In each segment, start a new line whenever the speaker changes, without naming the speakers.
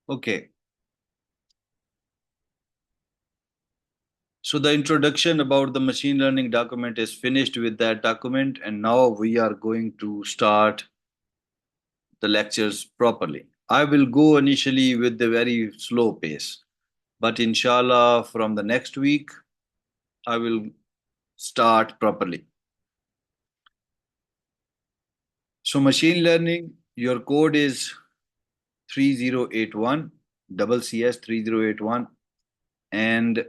Okay. So the introduction about the machine learning document is finished with that document, and now we are going to start the lectures properly. I will go initially with the very slow pace, but inshallah, from the next week, I will start properly. So, machine learning, your code is 3081, double CS 3081, and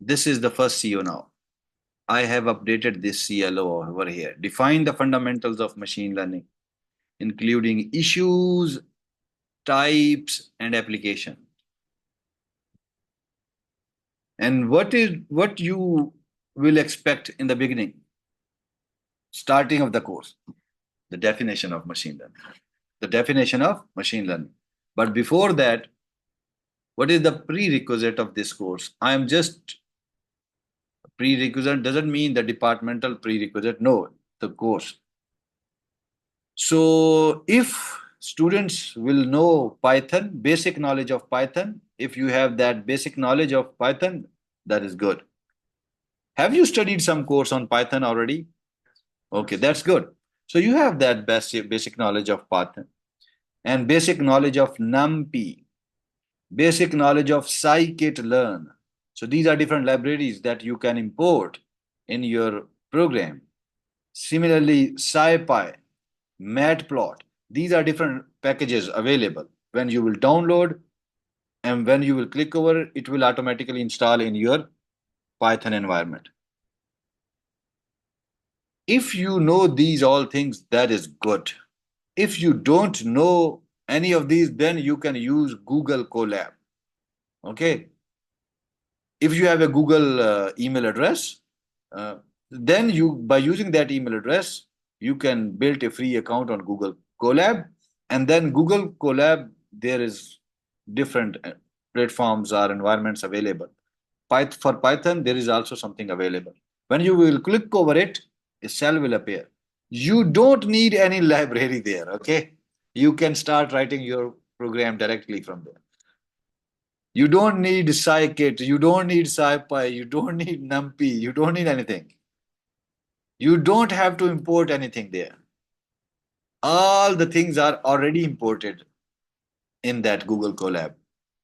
this is the first CO now. I have updated this CLO over here. Define the fundamentals of machine learning, including issues, types, and application. And what you will expect in the beginning, starting of the course, the definition of machine learning, the definition of machine learning. But before that, what is the prerequisite of this course? I am just prerequisite doesn't mean the departmental prerequisite. No, the course. So if students will know Python, basic knowledge of Python, if you have that basic knowledge of Python, that is good. Have you studied some course on Python already? Okay, that's good. So you have that basic knowledge of Python and basic knowledge of NumPy, basic knowledge of scikit-learn. So these are different libraries that you can import in your program. Similarly, SciPy, Matplot, these are different packages available. When you will download and when you will click over, it will automatically install in your Python environment. If you know these all things, that is good. If you don't know any of these, then you can use Google Colab. Okay. If you have a Google email address, uh, then you by using that email address, you can build a free account on Google Colab, and then Google Colab there is different platforms or environments available. For Python, there is also something available. When you will click over it, a cell will appear. You don't need any library there, okay? You can start writing your program directly from there. You don't need scikit, you don't need scipy, you don't need numpy, you don't need anything. You don't have to import anything there. All the things are already imported in that Google Colab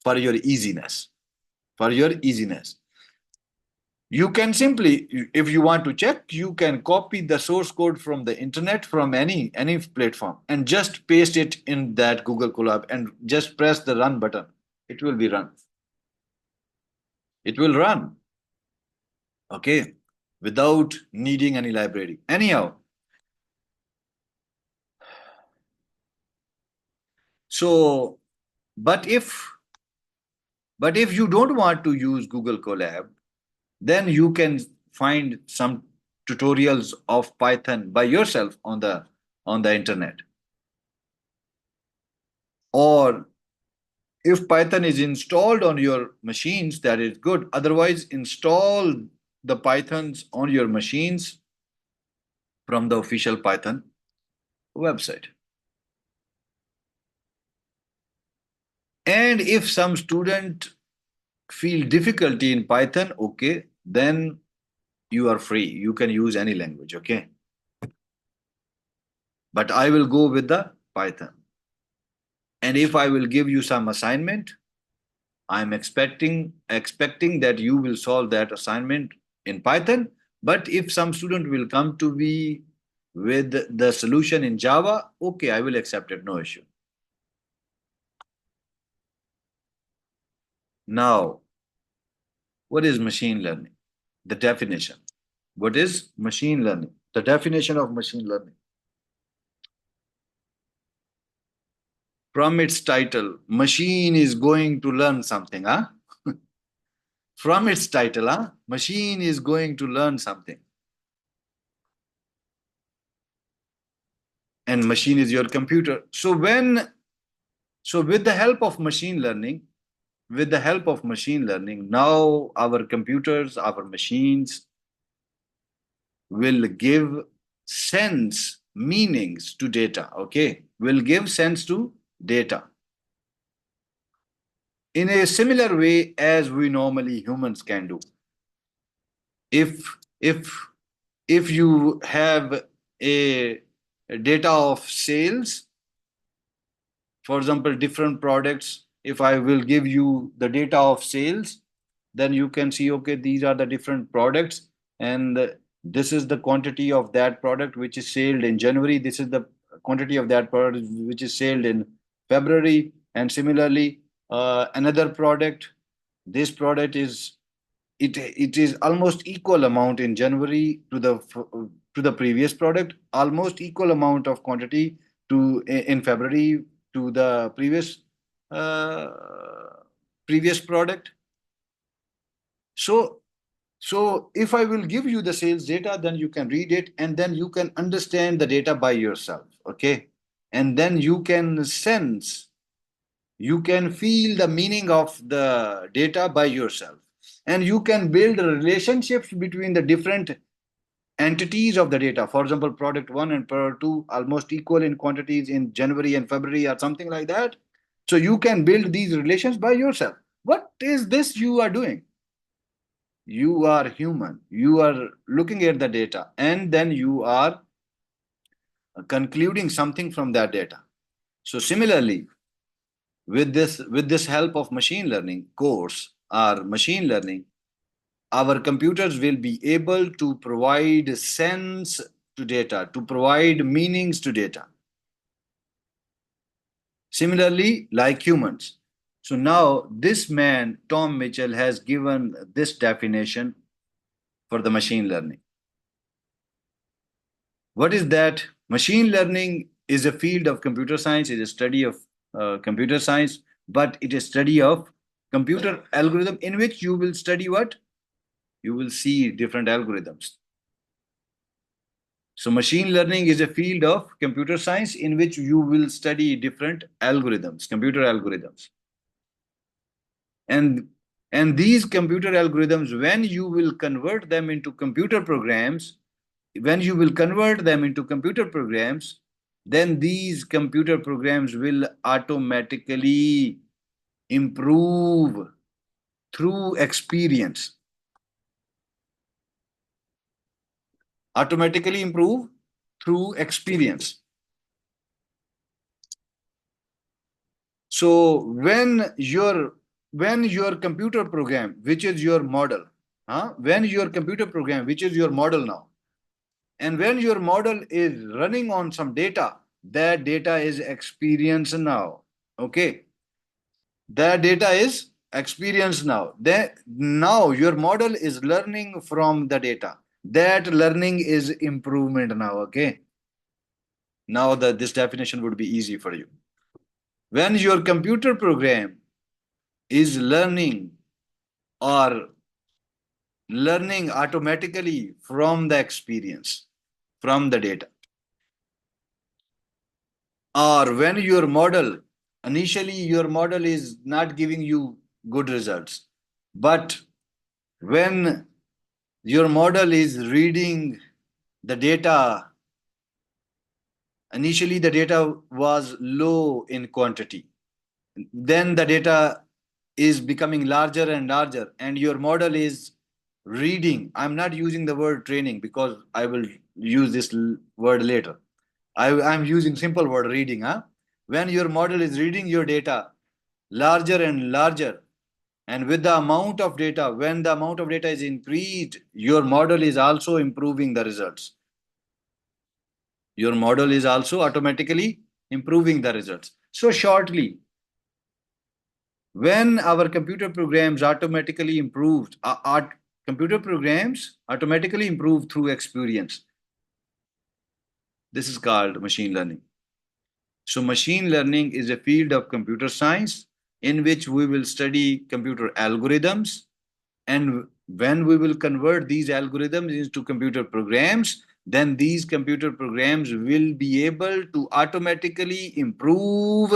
for your easiness. For your easiness. You can simply, if you want to check, you can copy the source code from the internet from any platform and just paste it in that Google Colab and just press the run button. It will be run. It will run. Okay, without needing any library. Anyhow, so but if but if you don't want to use Google Colab, then you can find some tutorials of Python by yourself on the internet. Or if Python is installed on your machines, that is good. Otherwise, install the Pythons on your machines from the official Python website. And if some student feel difficulty in Python, okay, then you are free. You can use any language, okay? But I will go with the Python. And if I will give you some assignment, I'm expecting that you will solve that assignment in Python. But if some student will come to me with the solution in Java, okay, I will accept it, no issue. Now, what is machine learning? The definition. What is machine learning? The definition of machine learning. From its title, machine is going to learn something, huh? From its title, huh? Machine is going to learn something. And machine is your computer. So with the help of machine learning, now our computers, our machines will give sense, meanings to data, okay? Will give sense to data. in a similar way as we normally humans can do. If if if you have a data of sales, for example, different products, if I will give you the data of sales, then you can see, okay, these are the different products, and this is the quantity of that product which is sold in January. This is the quantity of that product which is sold in February, and similarly, another product. This product is it is almost equal amount in January to the previous product, almost equal amount of quantity to in February to the uh, previous product. So so if I will give you the sales data, then you can read it and then you can understand the data by yourself. Okay. And then you can sense, you can feel the meaning of the data by yourself. And you can build relationships between the different entities of the data. For example, product one and product two almost equal in quantities in January and February or something like that. So you can build these relations by yourself. What is this you are doing? You are human. You are looking at the data and then you are concluding something from that data. So similarly, with this help of machine learning course or machine learning, our computers will be able to provide sense to data, to provide meanings to data. Similarly, like humans. So now this man, Tom Mitchell, has given this definition for the machine learning. What is that? Machine learning is a field of computer science, is a study of computer science, but it is a study of computer algorithm in which you will study what? You will see different algorithms. So machine learning is a field of computer science in which you will study different algorithms, computer algorithms. And and these computer algorithms, when you will convert them into computer programs, when you will convert them into computer programs, then these computer programs will automatically improve through experience. Automatically improve through experience. So when your computer program, which is your model, when your computer program, which is your model now, and when your model is running on some data, that data is experience now. Okay, that data is experience now. That now your model is learning from the data. That learning is improvement now. Okay, now that this definition would be easy for you. When your computer program is learning or learning automatically from the experience, from the data. Or when your model, initially your model is not giving you good results, but when your model is reading the data, initially the data was low in quantity, then the data is becoming larger and larger, and your model is reading. I'm not using the word training because I will use this word later. I'm using simple word reading. When your model is reading your data larger and larger, and with the amount of data, when the amount of data is increased, your model is also improving the results. Your model is also automatically improving the results. So shortly, when our computer programs automatically improved, our computer programs automatically improve through experience. This is called machine learning. So machine learning is a field of computer science in which we will study computer algorithms, and when we will convert these algorithms into computer programs, then these computer programs will be able to automatically improve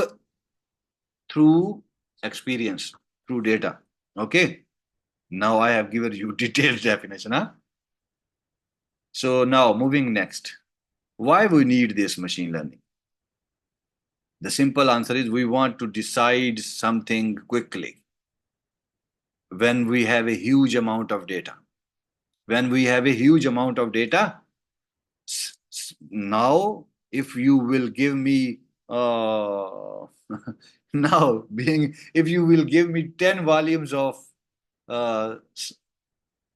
through experience, through data. Okay. Now I have given you detailed definition. So now moving next. Why we need this machine learning? The simple answer is we want to decide something quickly. when we have a huge amount of data. When we have a huge amount of data, now if you will give me now being if you will give me 10 volumes of uh,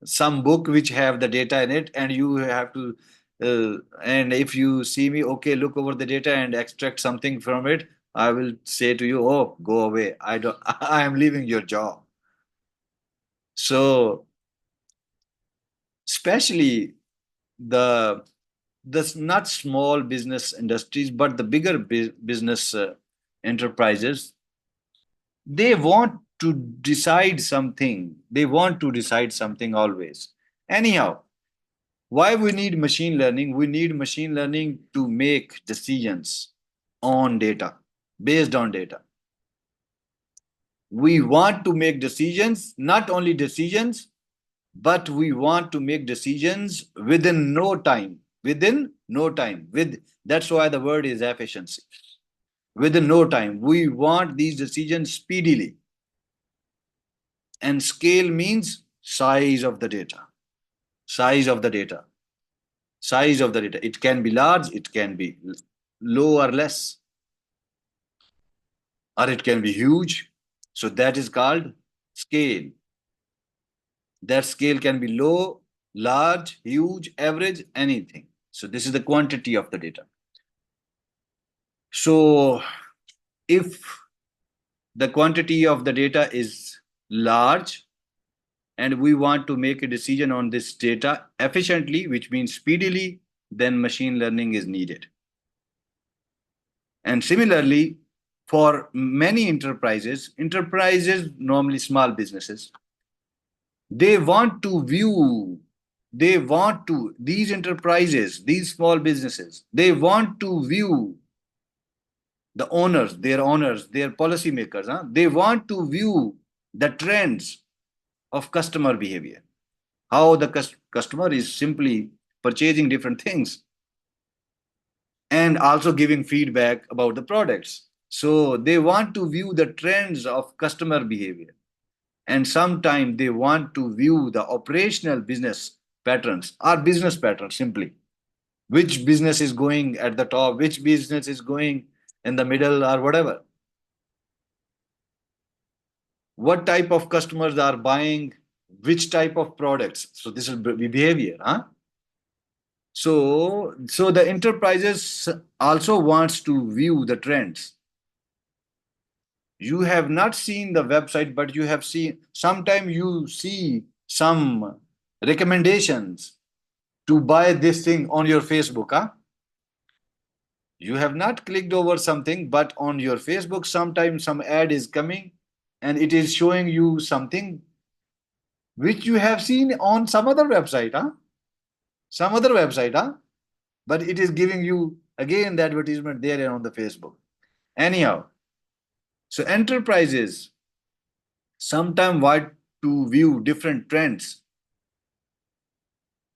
some book which have the data in it, and you have to and if you see me, okay, look over the data and extract something from it, I will say to you, oh, go away, I don't I am leaving your job. So especially the not small business industries, but the bigger business enterprises, they want to decide something. They want to decide something always. Anyhow, why we need machine learning? We need machine learning to make decisions on data, based on data. We want to make decisions, not only decisions, but we want to make decisions within no time. Within no time. That's why the word is efficiency. Within no time. We want these decisions speedily. And scale means size of the data. Size of the data. Size of the data. It can be large, it can be low or less, or it can be huge. So that is called scale. That scale can be low, large, huge, average, anything. So this is the quantity of the data. So if the quantity of the data is large and we want to make a decision on this data efficiently, which means speedily, then machine learning is needed. And similarly, for many enterprises, normally small businesses, they want to view, these enterprises, these small businesses, they want to view the owners, their policymakers, they want to view the trends of customer behavior, how the customer is simply purchasing different things and also giving feedback about the products. So they want to view the trends of customer behavior. And sometimes they want to view the operational business patterns or business patterns simply. Which business is going at the top, which business is going in the middle or whatever. What type of customers are buying which type of products. So this is behavior. So the enterprises also wants to view the trends. You have not seen the website, but you have seen, sometimes you see some recommendations to buy this thing on your Facebook. You have not clicked over something, but on your Facebook, sometimes some ad is coming and it is showing you something which you have seen on some other website. Some other website. But it is giving you again the advertisement there on the Facebook. Anyhow, so enterprises sometimes want to view different trends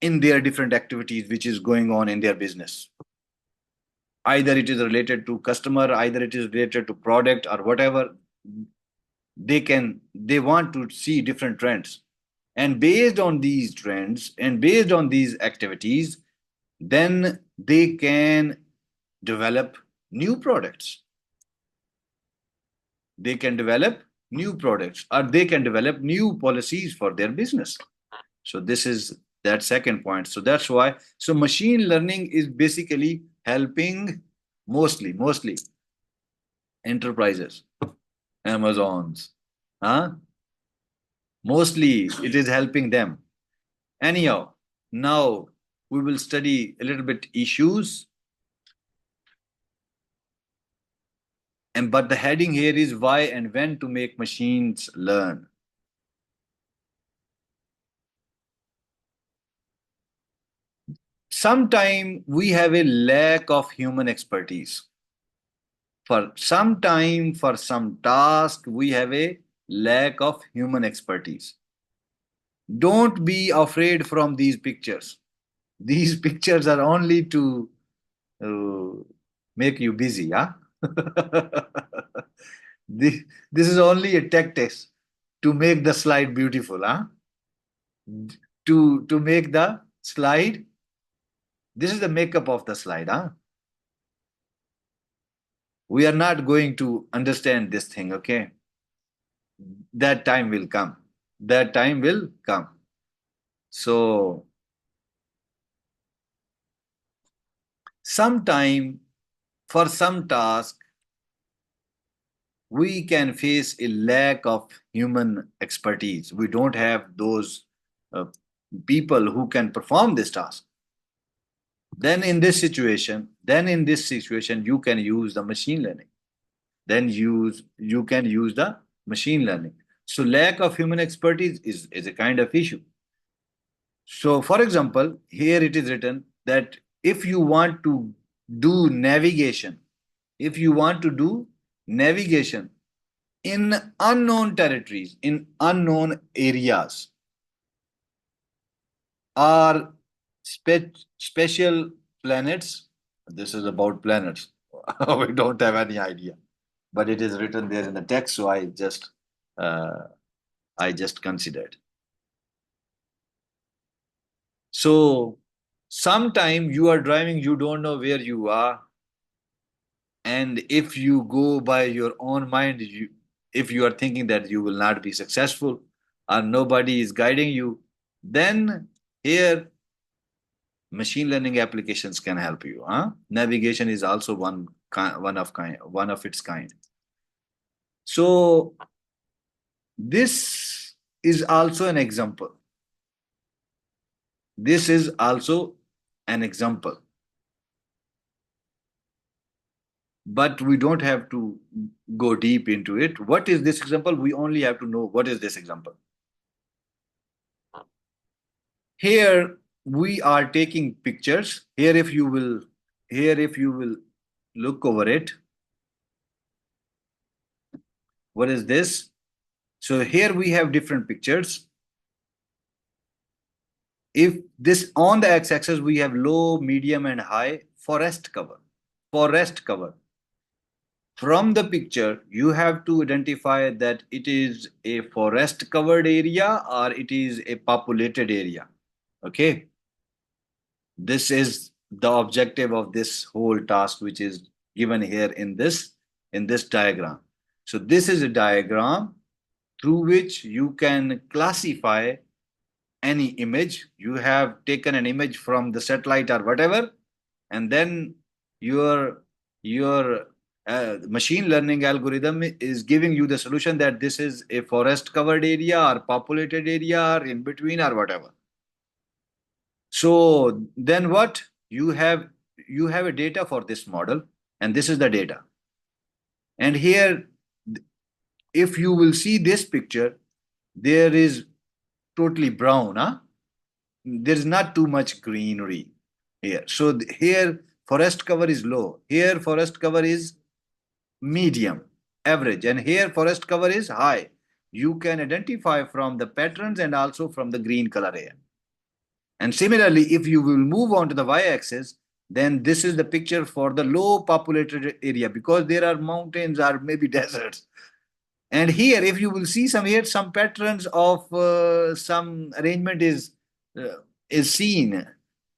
in their different activities which is going on in their business. Either it is related to customer, either it is related to product or whatever. They want to see different trends. And based on these trends and based on these activities, then they can develop new products. They can develop new products or they can develop new policies for their business. So this is that second point. So that's why, so machine learning is basically helping mostly enterprises, Amazons. Mostly it is helping them. Anyhow, now we will study a little bit issues. But the heading here is why and when to make machines learn. Sometimes we have a lack of human expertise. For some time, for some task, we have a lack of human expertise. Don't be afraid from these pictures. These pictures are only to make you busy. This is only a tech test. to make the slide beautiful, huh? To make the slide, this is the makeup of the slide, huh? We are not going to understand this thing, okay? That time will come. That time will come. So sometime for some task, we can face a lack of human expertise. We don't have those uh, people who can perform this task. Then in this situation, you can use the machine learning. Then you can use the machine learning. So lack of human expertise is a kind of issue. So for example, here it is written that if you want to do navigation, if you want to do navigation in unknown territories, in unknown areas, or special planets, this is about planets. We don't have any idea, but it is written there in the text, so uh, I just considered. So sometime you are driving, you don't know where you are, and if you go by your own mind, if you are thinking that you will not be successful or nobody is guiding you, then here machine learning applications can help you. Huh? Navigation is also one of its kind. So this is also an example. This is also an example. But we don't have to go deep into it. What is this example? We only have to know what is this example. Here we are taking pictures. Here if you will look over it, what is this? So here we have different pictures. If this on the x-axis, we have low, medium, and high forest cover. Forest cover. From the picture, you have to identify that it is a forest covered area or it is a populated area. Okay. This is the objective of this whole task, which is given here in this diagram. So this is a diagram through which you can classify any image. You have taken an image from the satellite or whatever, and then your machine learning algorithm is giving you the solution that this is a forest covered area or populated area or in between or whatever. So then what you have a data for this model, and this is the data. And here, if you will see this picture, there is totally brown, huh? There is not too much greenery here. So here forest cover is low. Here forest cover is medium, average, and here forest cover is high. You can identify from the patterns and also from the green color here. And similarly, if you will move on to the y-axis, then this is the picture for the low populated area because there are mountains or maybe deserts. And here, if you will see some patterns of some arrangement is seen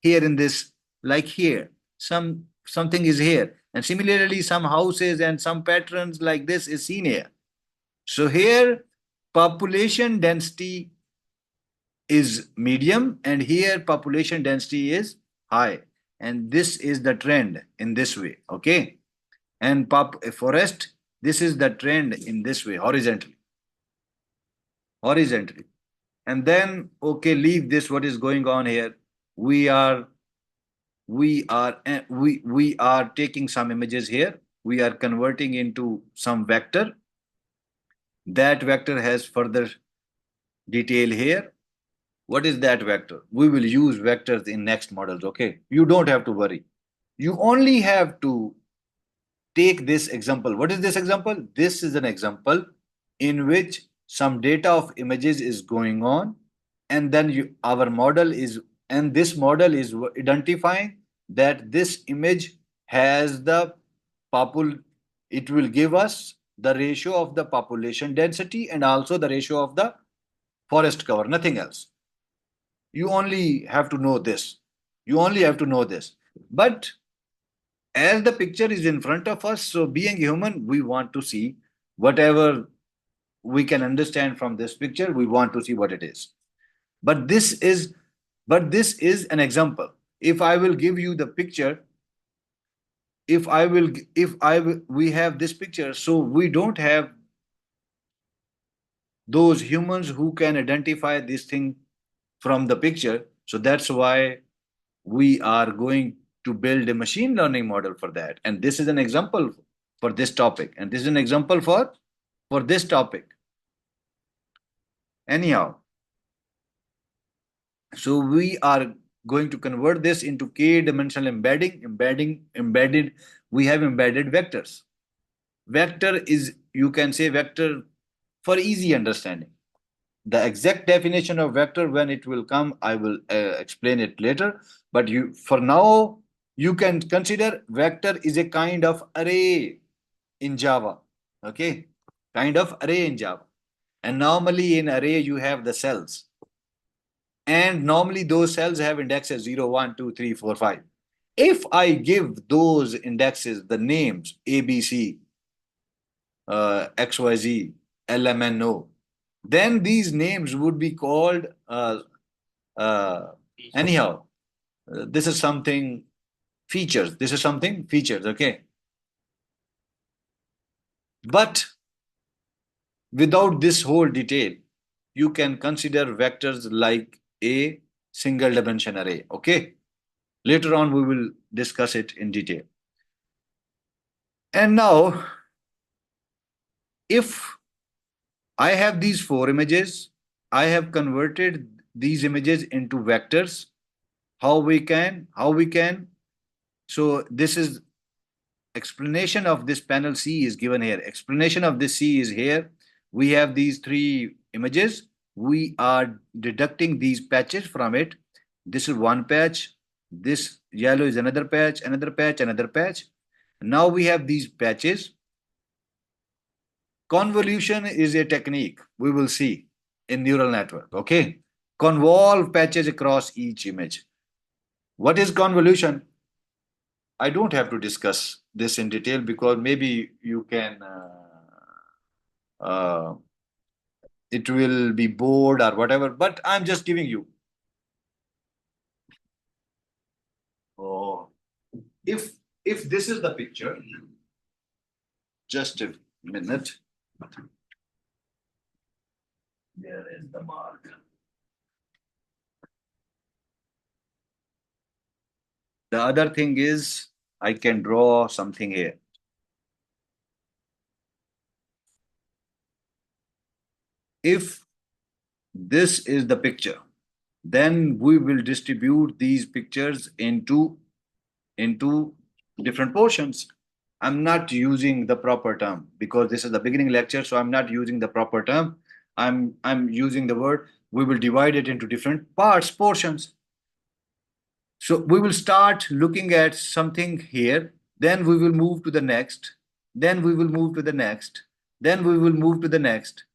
here in this, like here, something is here. And similarly, some houses and some patterns like this is seen here. So here, population density is medium, and here population density is high. And this is the trend in this way, okay? And forest, this is the trend in this way, horizontally. Horizontally. And then, okay, leave this, what is going on here. We are taking some images here. We are converting into some vector. That vector has further detail here. What is that vector? We will use vectors in next models, okay? You don't have to worry. You only have to take this example. What is this example? This is an example in which some data of images is going on, and then our model is, and this model is identifying that this image has the it will give us the ratio of the population density and also the ratio of the forest cover, nothing else. You only have to know this. You only have to know this. But as the picture is in front of us, so being human, we want to see whatever we can understand from this picture, we want to see what it is. But this is an example. If I will give you the picture, we have this picture, so we don't have those humans who can identify this thing from the picture. So that's why we are going to build a machine learning model for that. And this is an example for this topic. And this is an example for this topic. Anyhow, so we are going to convert this into k-dimensional embedded. We have embedded vectors. Vector is, you can say vector for easy understanding. The exact definition of vector, when it will come, I will explain it later. But you, for now, you can consider vector is a kind of array in Java. Okay, kind of array in Java. And normally in array you have the cells. And normally those cells have indexes 0, 1, 2, 3, 4, 5. If I give those indexes the names ABC, XYZ, LMNO, then these names would be called anyhow. This is something features. This is something features. Okay. But without this whole detail, you can consider vectors like a single dimension array. Okay. Later on, we will discuss it in detail. And now, if I have these 4 images, I have converted these images into vectors. How we can? So this is explanation of this panel C is given here. Explanation of this C is here. We have these 3 images. We are deducting these patches from it. This is one patch. This yellow is another patch, another patch, another patch. Now we have these patches. Convolution is a technique we will see in neural network. Okay. Convolve patches across each image. What is convolution? I don't have to discuss this in detail because maybe you can, it will be bored or whatever, but I'm just giving you. Oh, if this is the picture, just a minute. There is the mark. The other thing is I can draw something here. If this is the picture, then we will distribute these pictures into different portions. I'm not using the proper term because this is the beginning lecture, so I'm not using the proper term. I'm using the word, we will divide it into different parts, portions. So we will start looking at something here, then we will move to the next, then we will move to the next, then we will move to the next,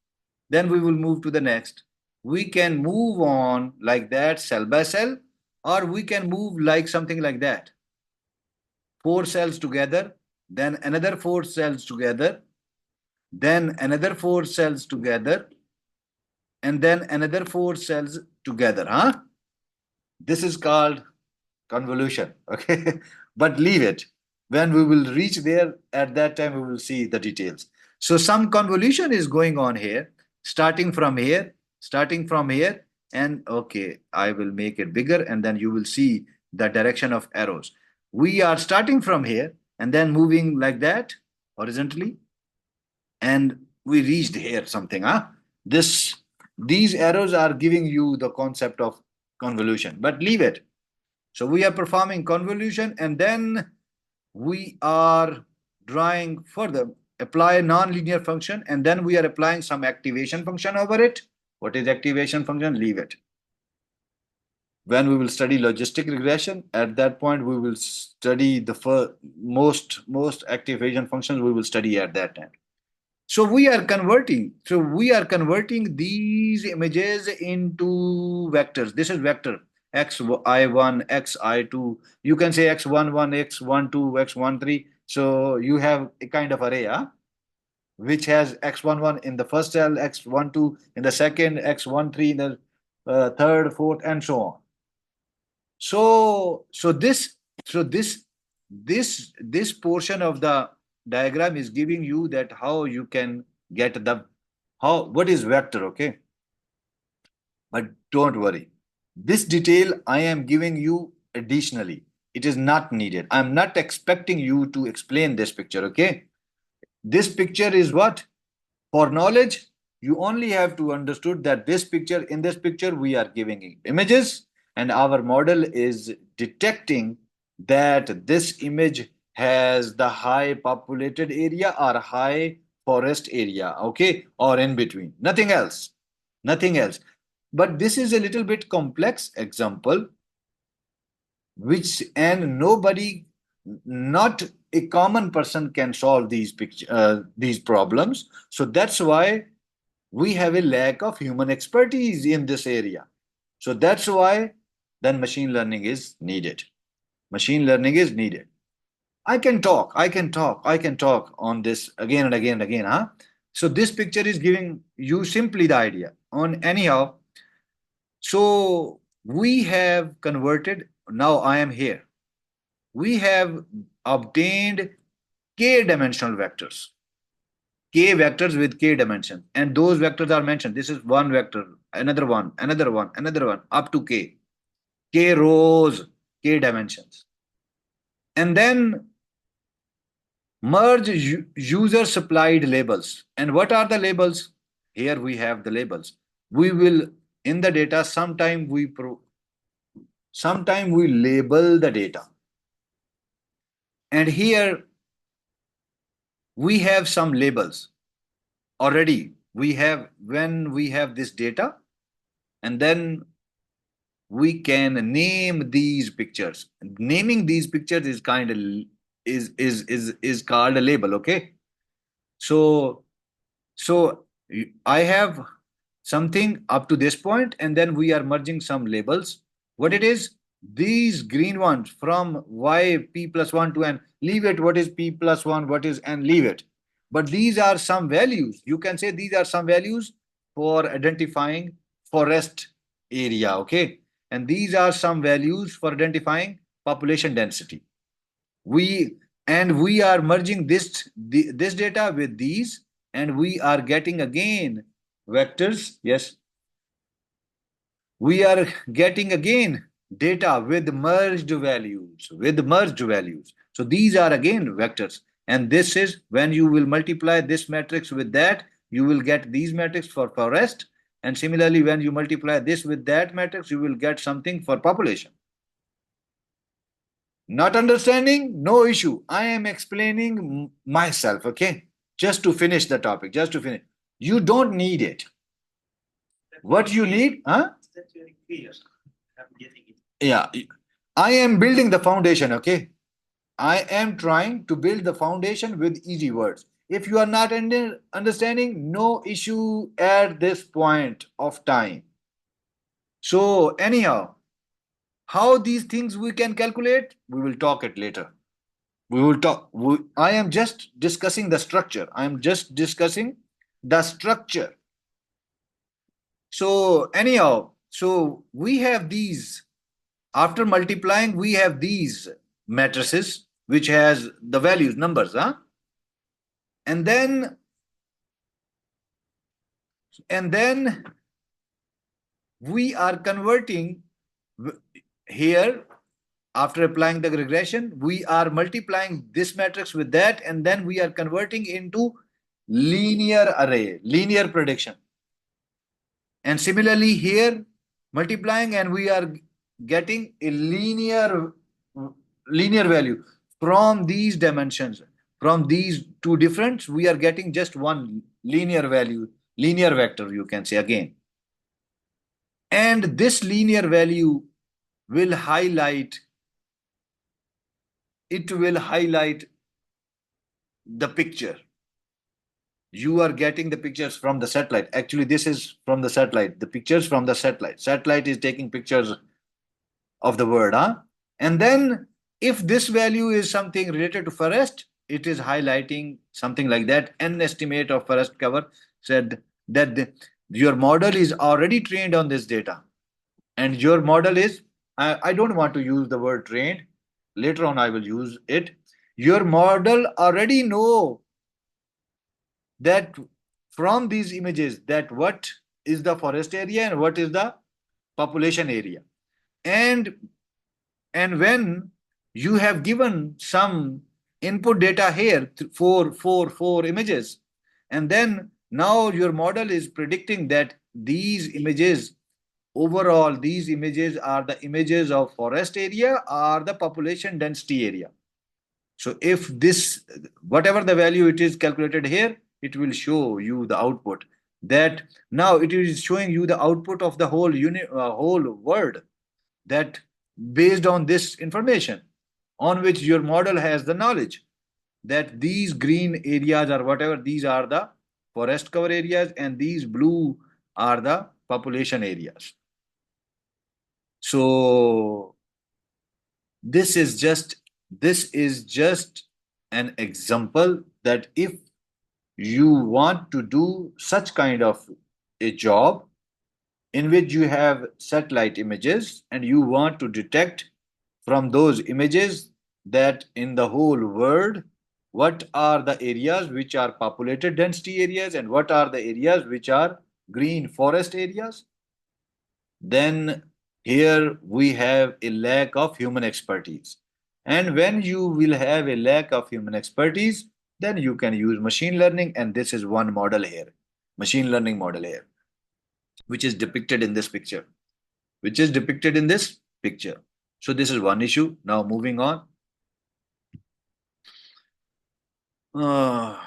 then we will move to the next. We can move on like that, cell by cell, or we can move like something like that. 4 cells together, then another 4 cells together, then another 4 cells together, and then another 4 cells together. Huh? This is called convolution. Okay. But leave it. When we will reach there, at that time, we will see the details. So some convolution is going on here, starting from here, and okay, I will make it bigger, and then you will see the direction of arrows. We are starting from here and then moving like that horizontally, and we reached here something. Huh? These arrows are giving you the concept of convolution, but leave it. So we are performing convolution, and then we are drawing further, apply a nonlinear function, and then we are applying some activation function over it. What is activation function? Leave it. When we will study logistic regression, at that point we will study the most activation functions we will study at that time. So we are converting these images into vectors. This is vector xi1, xi2. You can say x11, x12, x13. So you have a kind of array, huh? Which has x11 in the first cell, x12 in the second, x13 in the third, fourth, and so on. So this portion of the diagram is giving you that how you can get the how what is vector, okay? But don't worry. This detail I am giving you additionally. It is not needed. I'm not expecting you to explain this picture, okay? This picture is what? For knowledge, you only have to understood that in this picture, we are giving images and our model is detecting that this image has the high populated area or high forest area, okay, or in between. Nothing else. Nothing else. But this is a little bit complex example, which and nobody, not a common person can solve these problems. So that's why we have a lack of human expertise in this area. So that's why then machine learning is needed. Machine learning is needed. I can talk on this again and again and again, huh? So this picture is giving you simply the idea on anyhow. So we have converted, now I am here. We have obtained k dimensional vectors. K vectors with k dimensions, and those vectors are mentioned. This is one vector, another one, another one, another one, up to k rows, k dimensions. And then merge user supplied labels. And what are the labels? Here we have the labels. We will in the data sometime we label the data. And here we have some labels already. We have when we have this data, and then we can name these pictures. Naming these pictures is kind of is called a label, okay? So so I have something up to this point, and then we are merging some labels. What it is? These green ones from y p plus 1 to n, leave it. What is p plus 1? What is n? Leave it. But these are some values. You can say these are some values for identifying forest area, okay? And these are some values for identifying population density. We are merging this data with these, and we are getting again vectors. Yes, we are getting again data with merged values. So these are again vectors, and this is when you will multiply this matrix with that, you will get these matrix for forest, and similarly when you multiply this with that matrix, you will get something for population. Not understanding? No issue. I am explaining myself, okay? Just to finish the topic, just to finish. You don't need it. What you need, huh? Yeah. I am building the foundation, okay? I am trying to build the foundation with easy words. If you are not understanding, no issue at this point of time. So, anyhow, how these things we can calculate, we will talk it later. We will talk. I am just discussing the structure. I am just discussing the structure. So anyhow, so we have these. After multiplying, we have these matrices which has the values, numbers, huh? And then and then we are converting here. After applying the regression, we are multiplying this matrix with that, and then we are converting into linear array, linear prediction. And similarly here, multiplying, and we are getting a linear value from these dimensions. From these two different, we are getting just one linear value, linear vector, you can say again. And this linear value will highlight, it will highlight the picture. You are getting the pictures from the satellite. Actually, this is from the satellite. The pictures from the satellite. Satellite is taking pictures of the word, huh? And then if this value is something related to forest, it is highlighting something like that. An estimate of forest cover said that your model is already trained on this data. And your model is, I don't want to use the word trained. Later on, I will use it. Your model already know that from these images that what is the forest area and what is the population area. And when you have given some input data here for images, and then now your model is predicting that these images, overall these images are the images of forest area or the population density area. So if this, whatever the value it is calculated here, it will show you the output. That now it is showing you the output of the whole unit, whole world, that based on this information on which your model has the knowledge that these green areas or whatever, these are the forest cover areas and these blue are the population areas. So this is just an example that if you want to do such kind of a job in which you have satellite images and you want to detect from those images that in the whole world what are the areas which are populated density areas and what are the areas which are green forest areas, then here we have a lack of human expertise. And when you will have a lack of human expertise, then you can use machine learning. And this is one model here, machine learning model here, which is depicted in this picture, which is depicted in this picture. So this is one issue. Now moving on. Uh,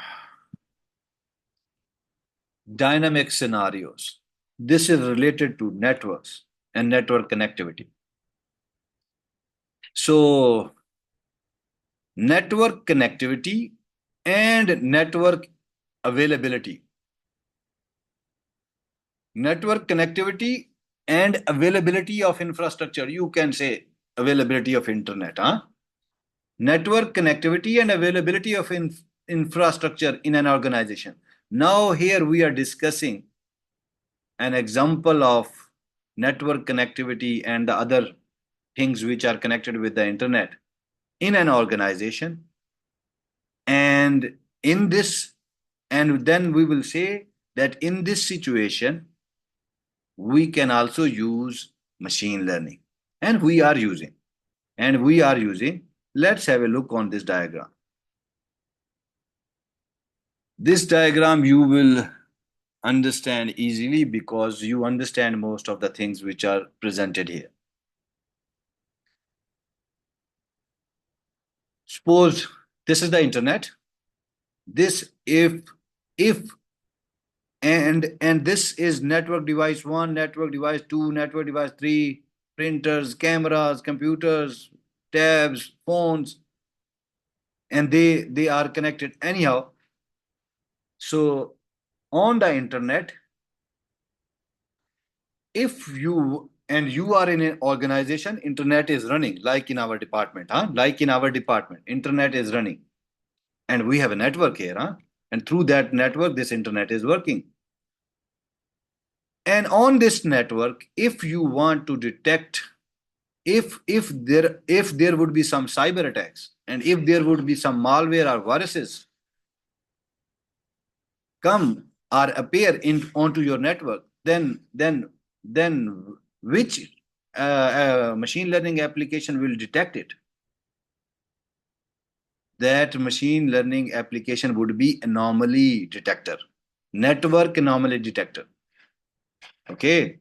Dynamic scenarios. This is related to networks and network connectivity. So network connectivity and network availability. Network connectivity and availability of infrastructure. You can say availability of internet, huh? Network connectivity and availability of infrastructure in an organization. Now here we are discussing an example of network connectivity and the other things which are connected with the internet in an organization. And in this, and then we will say that in this situation, we can also use machine learning. And we are using. Let's have a look on this diagram. This diagram you will understand easily because you understand most of the things which are presented here. Suppose this is the internet. This if and this is network device 1, network device 2, network device 3, printers, cameras, computers, tabs, phones, and they are connected anyhow. So on the internet, if you are in an organization, internet is running, like in our department, huh? Like in our department, internet is running, and we have a network here, huh? And through that network, this internet is working. And on this network, if you want to detect if there would be some cyber attacks and if there would be some malware or viruses come or appear in onto your network, then which machine learning application will detect it? That machine learning application would be anomaly detector, network anomaly detector. Okay.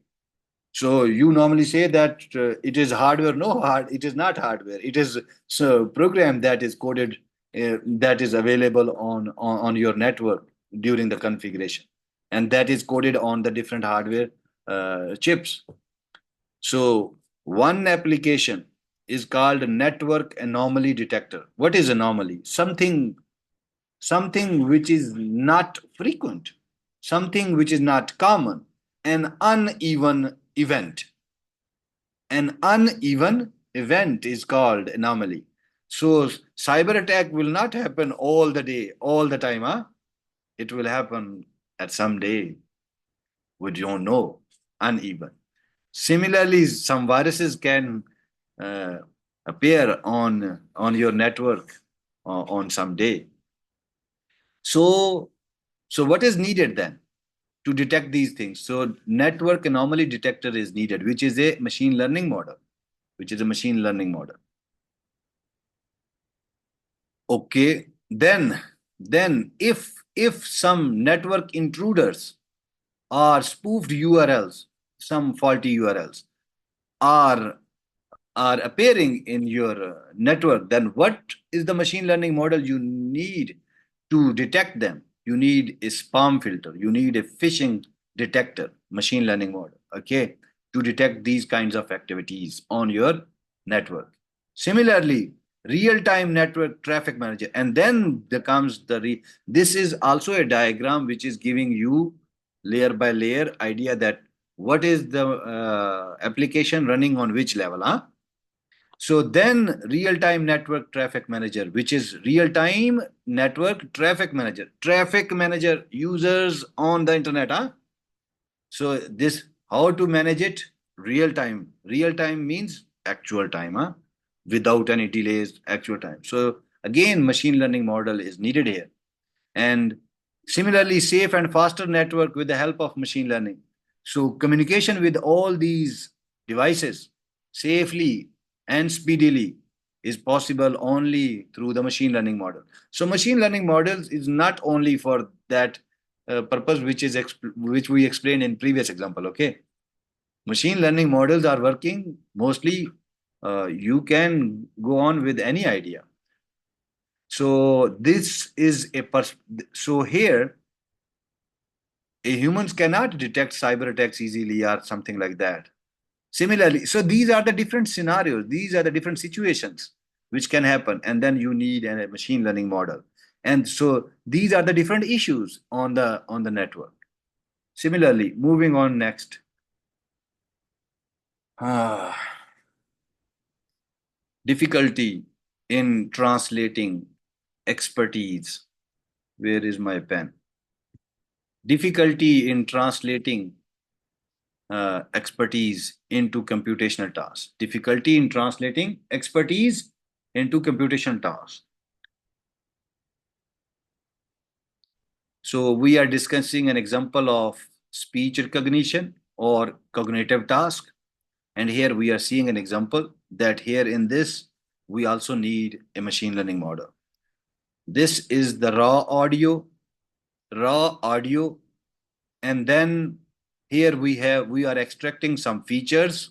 So you normally say that it is hardware. No, it is not hardware. It is a program that is coded, that is available on your network during the configuration, and that is coded on the different hardware chips. So one application is called network anomaly detector. What is anomaly? Something something which is not frequent, something which is not common, an uneven event. An uneven event is called anomaly. So cyber attack will not happen all the day, all the time, huh? It will happen at some day. We don't know. Uneven. Similarly, some viruses can uh, appear on your network on some day. So, so what is needed then to detect these things? So, network anomaly detector is needed, which is a machine learning model, which is a machine learning model. Okay, then if some network intruders or spoofed URLs, some faulty URLs are are appearing in your network, then what is the machine learning model you need to detect them? You need a spam filter, you need a phishing detector, machine learning model, okay, to detect these kinds of activities on your network. Similarly, real-time network traffic manager, and then there comes this is also a diagram which is giving you layer by layer idea that what is the application running on which level, huh? So then real-time network traffic manager, which is real-time network traffic manager. Traffic manager users on the internet, huh? So this how to manage it? Real time. Real time means actual time, huh? Without any delays, actual time. So again, machine learning model is needed here. And similarly, safe and faster network with the help of machine learning. So communication with all these devices safely and speedily is possible only through the machine learning model. So machine learning models is not only for that purpose which we explained in previous example. Okay, machine learning models are working mostly. You can go on with any idea. So this is so here humans cannot detect cyber attacks easily or something like that. Similarly, so these are the different scenarios, these are the different situations which can happen, and then you need a machine learning model. And so these are the different issues on the network. Similarly, moving on next. Ah, difficulty in translating expertise. Where is my pen? Difficulty in translating expertise into computational tasks. Difficulty in translating expertise into computational tasks. So we are discussing an example of speech recognition or cognitive task. And here we are seeing an example that here in this, we also need a machine learning model. This is the raw audio, and then here we are extracting some features.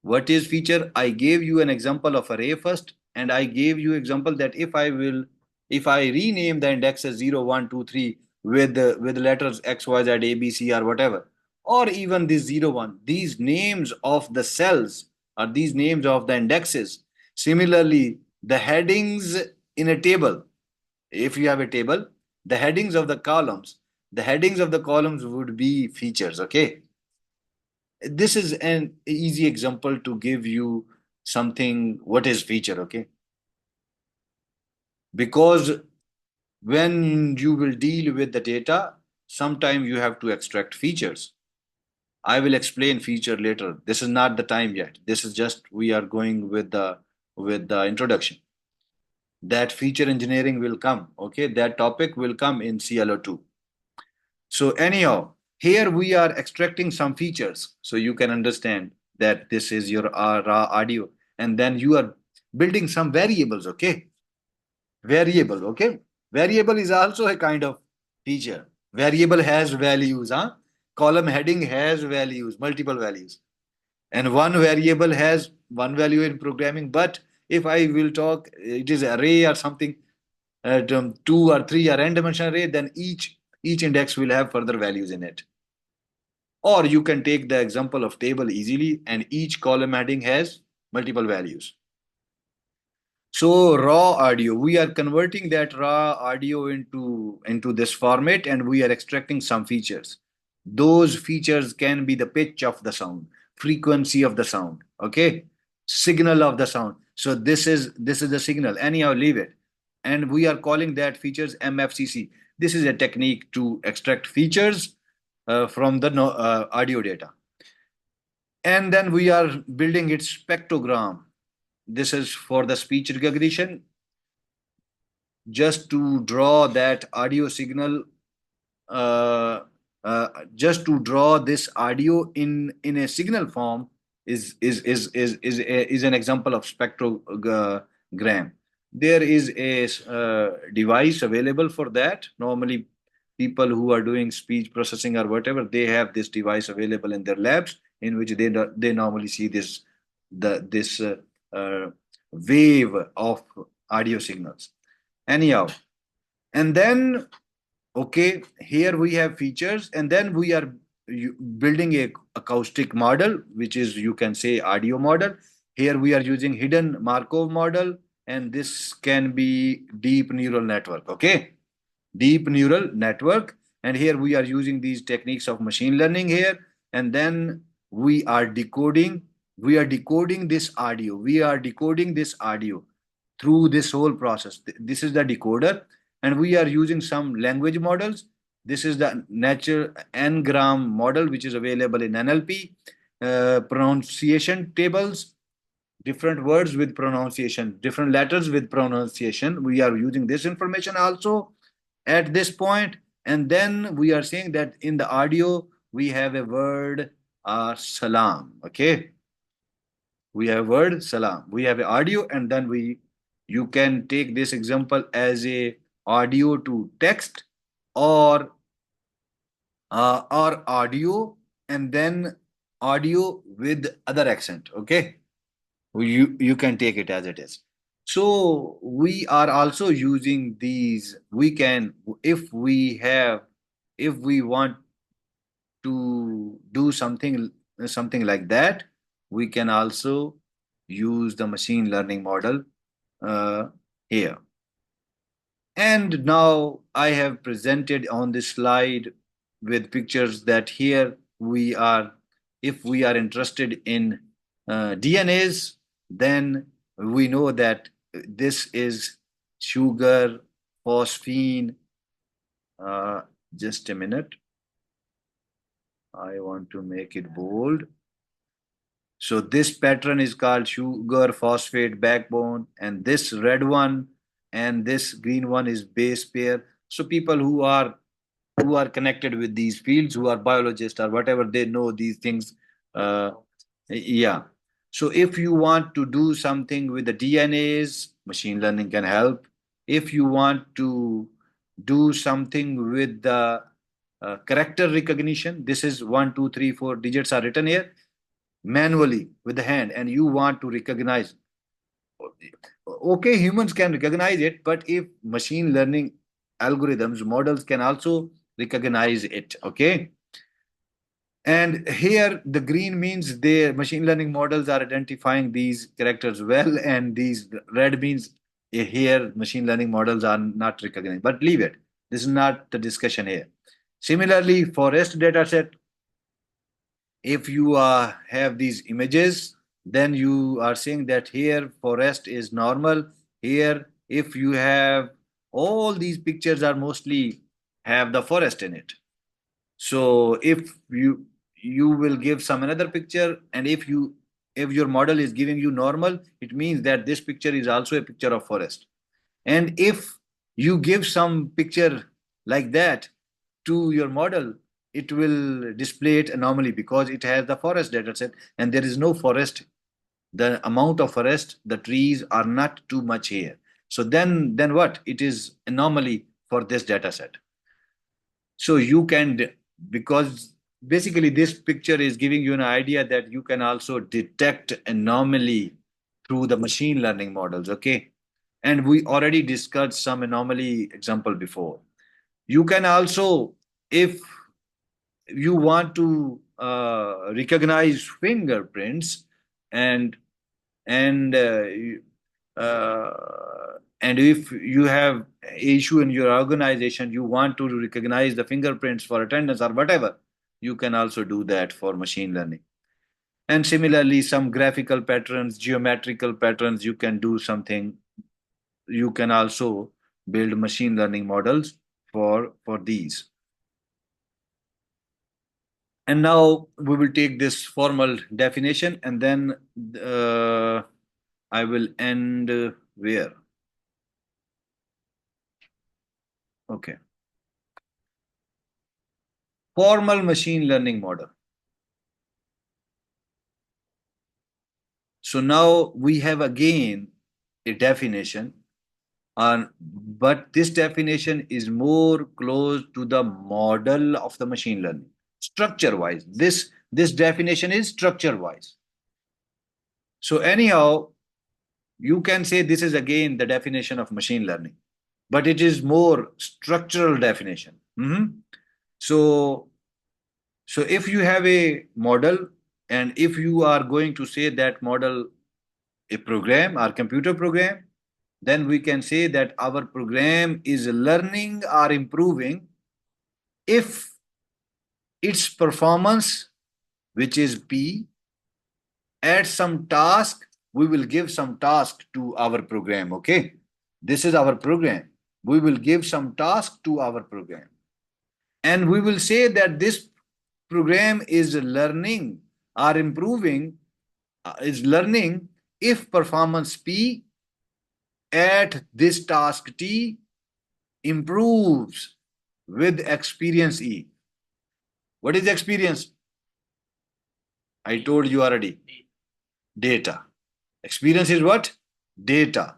What is feature? I gave you an example of array first, and I gave you example that if I rename the index as 0, 1, 2, 3 with letters X, Y, Z, A, B, C, or whatever, or even this 0, 1, these names of the cells or these names of the indexes. Similarly, the headings in a table, if you have a table, the headings of the columns would be features, okay? This is an easy example to give you something what is feature, okay? Because when you will deal with the data, sometimes you have to extract features. I will explain feature later. This is not the time yet. This is just we are going with the introduction. That feature engineering will come, okay? That topic will come in CLO2. So anyhow, here we are extracting some features so you can understand that this is your raw audio, and then you are building some variables, okay? Variable, okay? Variable is also a kind of feature. Variable has values, huh? Column heading has values, multiple values. And one variable has one value in programming, but if I will talk, it is array or something, two or three or n dimensional array, then each index will have further values in it. Or you can take the example of table easily, and each column heading has multiple values. So raw audio, we are converting that raw audio into this format, and we are extracting some features. Those features can be the pitch of the sound, frequency of the sound, okay, signal of the sound. So this is the signal. Anyhow, leave it, and we are calling that features MFCC. This is a technique to extract features from the audio data, and then we are building its spectrogram. This is for the speech recognition, just to draw that audio signal, uh, just to draw this audio in a signal form is an example of spectrogram. There is a device available for that. Normally, people who are doing speech processing or whatever, they have this device available in their labs, in which they normally see this uh, wave of audio signals. Anyhow, and then, okay, here we have features, and then we are building a acoustic model, which is, you can say, audio model. Here we are using hidden Markov model, and this can be deep neural network, okay, deep neural network. And here we are using these techniques of machine learning here, and then we are decoding this audio, through this whole process. This is the decoder, and we are using some language models. This is the natural n-gram model, which is available in NLP. Pronunciation tables, different words with pronunciation, different letters with pronunciation. We are using this information also at this point. And then we are saying that in the audio, we have a word, salam. Okay. We have word salam. We have a audio, and then you can take this example as a audio to text, or audio and then audio with other accent. Okay, you can take it as it is. So we are also using these. We can, if we want to do something like that, we can also use the machine learning model uh, here. And now I have presented on this slide with pictures that here we are, if we are interested in DNAs, then we know that this is sugar, phosphine. Uh, just a minute. I want to make it bold. So this pattern is called sugar phosphate backbone, and this red one and this green one is base pair. So people who are connected with these fields, who are biologists or whatever, they know these things. Uh, yeah. So if you want to do something with the DNAs, machine learning can help. If you want to do something with the character recognition, this is 1, 2, 3, 4 digits are written here manually with the hand, and you want to recognize. Okay, humans can recognize it, but if machine learning algorithms, models can also recognize it, okay. And here the green means the machine learning models are identifying these characters well, and these red means here machine learning models are not recognizing. But leave it. This is not the discussion here. Similarly, forest data set, if you have these images, then you are saying that here forest is normal. Here, if you have all these pictures are mostly have the forest in it. So if you will give some another picture, and if your model is giving you normal, it means that this picture is also a picture of forest. And if you give some picture like that to your model, it will display it anomaly because it has the forest data set, and there is no forest. The amount of forest, the trees are not too much here. So then what? It is anomaly for this data set. So you can, because basically this picture is giving you an idea that you can also detect anomaly through the machine learning models, okay. And we already discussed some anomaly example before. You can also, if you want to recognize fingerprints, and and if you have an issue in your organization, you want to recognize the fingerprints for attendance or whatever, you can also do that for machine learning. And similarly, some graphical patterns, geometrical patterns, you can do something. You can also build machine learning models for these. And now we will take this formal definition, and then I will end where? Okay. Formal machine learning model. So now we have again a definition, but this definition is more close to the model of the machine learning. Structure wise, this definition is structure wise. So anyhow, you can say this is again the definition of machine learning, but it is more structural definition. So if you have a model, and if you are going to say that model a program or computer program, then we can say that our program is learning or improving if its performance, which is P, at some task, we will give some task to our program. Okay, this is our program. We will give some task to our program, and we will say that this program is learning or improving, is learning if performance P at this task T improves with experience E. What is experience? I told you already. Data. Experience is what? Data.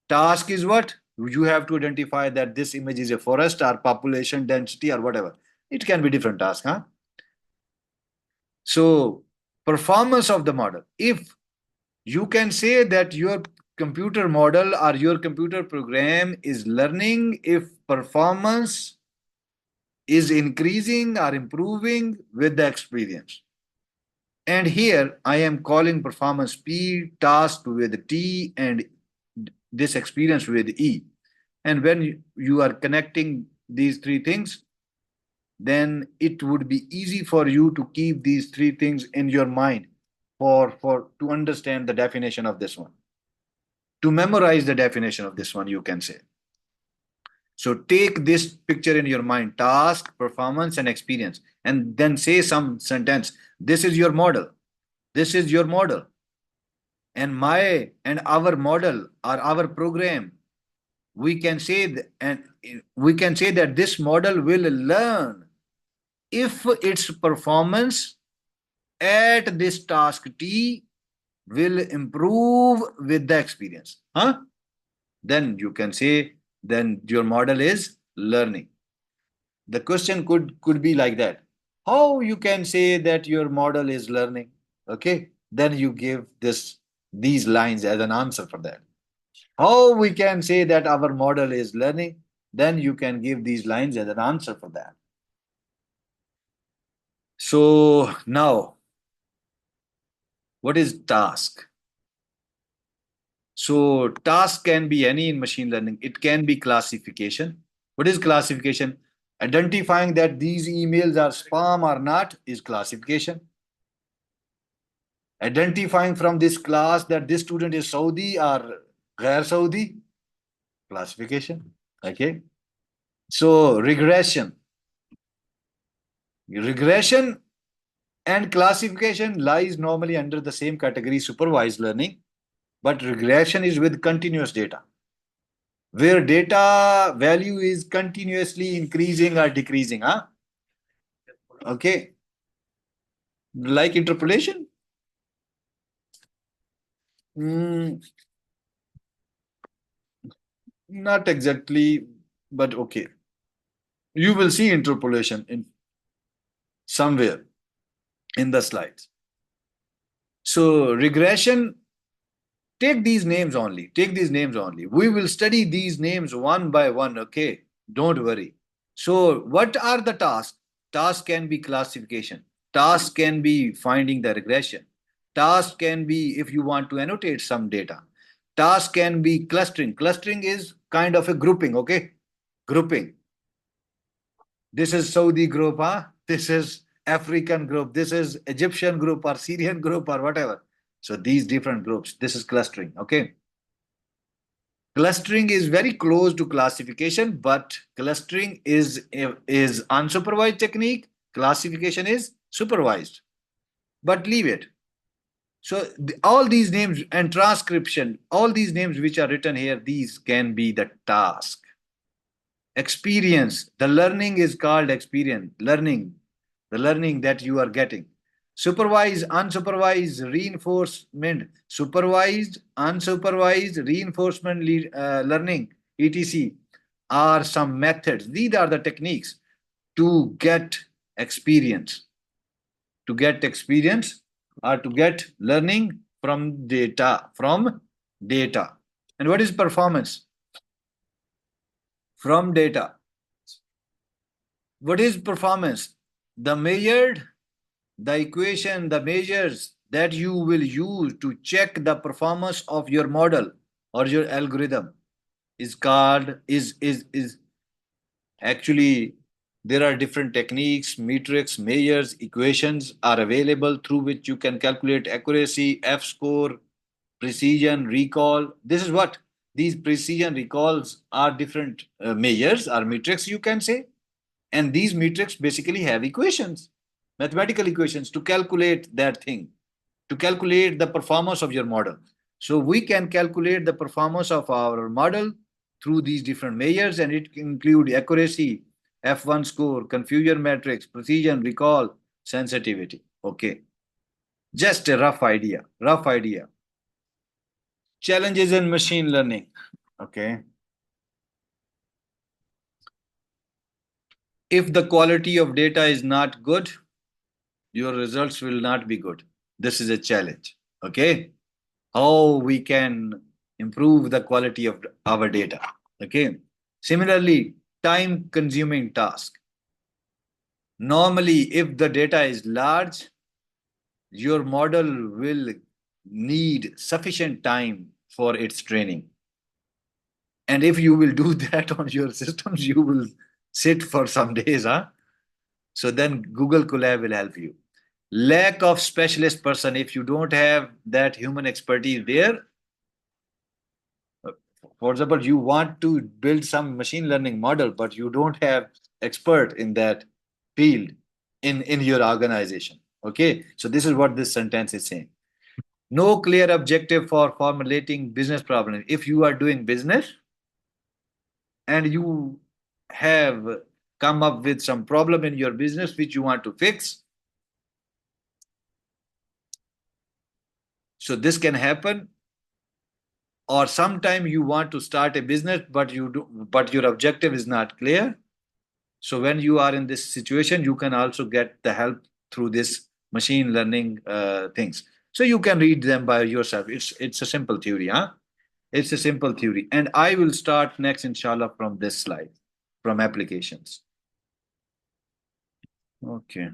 Task is what? You have to identify that this image is a forest or population density or whatever. It can be different task, huh? So, performance of the model. If you can say that your computer model or your computer program is learning if performance is increasing or improving with the experience. And here I am calling performance P, task with T, and this experience with E. And when you are connecting these three things, then it would be easy for you to keep these three things in your mind for to understand the definition of this one. To memorize the definition of this one, you can say. So take this picture in your mind: task, performance, and experience, and then say some sentence. This is your model. This is your model. And my and our model or our program, we can say we can say that this model will learn if its performance at this task T will improve with the experience. Huh? Then you can say then your model is learning. The question could be like that. How you can say that your model is learning? Okay, then you give these lines as an answer for that. How we can say that our model is learning? Then you can give these lines as an answer for that. So now, what is task? So task can be any in machine learning. It can be classification. What is classification? Identifying that these emails are spam or not is classification. Identifying from this class that this student is Saudi or Ghair Saudi, classification. Okay. So regression. Regression and classification lies normally under the same category, supervised learning, but regression is with continuous data, where data value is continuously increasing or decreasing. Huh? Okay. Like interpolation? Mm, not exactly, but okay. You will see interpolation in somewhere in the slides. So regression, take these names only. Take these names only. We will study these names one by one, okay? Don't worry. So what are the tasks? Tasks can be classification. Tasks can be finding the regression. Task can be if you want to annotate some data. Task can be clustering. Clustering is kind of a grouping, okay? Grouping. This is Saudi group, huh? This is African group. This is Egyptian group or Syrian group or whatever. So these different groups. This is clustering, okay? Clustering is very close to classification, but clustering is unsupervised technique. Classification is supervised. But leave it. So all these names and transcription, all these names which are written here, these can be the task. Experience, the learning is called experience, learning, the learning that you are getting. Supervised, unsupervised, reinforcement, supervised, unsupervised, reinforcement, learning, etc. are some methods. These are the techniques to get experience, to get experience or to get learning from data, from data. And what is performance? From data. What is performance? The measured, the equation, the measures that you will use to check the performance of your model or your algorithm is called, is actually, there are different techniques, metrics, measures, equations are available through which you can calculate accuracy, F score, precision, recall. This is what these precision recalls are different measures or metrics, you can say. And these metrics basically have equations, mathematical equations to calculate that thing, to calculate the performance of your model. So we can calculate the performance of our model through these different measures, and it include accuracy, F1 score, confusion matrix, precision, recall, sensitivity. Okay. Just a rough idea. Rough idea. Challenges in machine learning. Okay. If the quality of data is not good, your results will not be good. This is a challenge. Okay. How we can improve the quality of our data. Okay. Similarly, time consuming task. Normally, if the data is large, your model will need sufficient time for its training. And if you will do that on your systems, you will sit for some days, huh? So then Google Colab will help you. Lack of specialist person. If you don't have that human expertise there, for example, you want to build some machine learning model, but you don't have expert in that field in your organization. Okay, so this is what this sentence is saying. No clear objective for formulating business problem. If you are doing business and you have come up with some problem in your business which you want to fix, so this can happen. Or sometime you want to start a business but but your objective is not clear. So when you are in this situation, you can also get the help through this machine learning things. So you can read them by yourself. It's a simple theory, huh? It's a simple theory. And I will start next, inshallah, from this slide, from applications. Okay.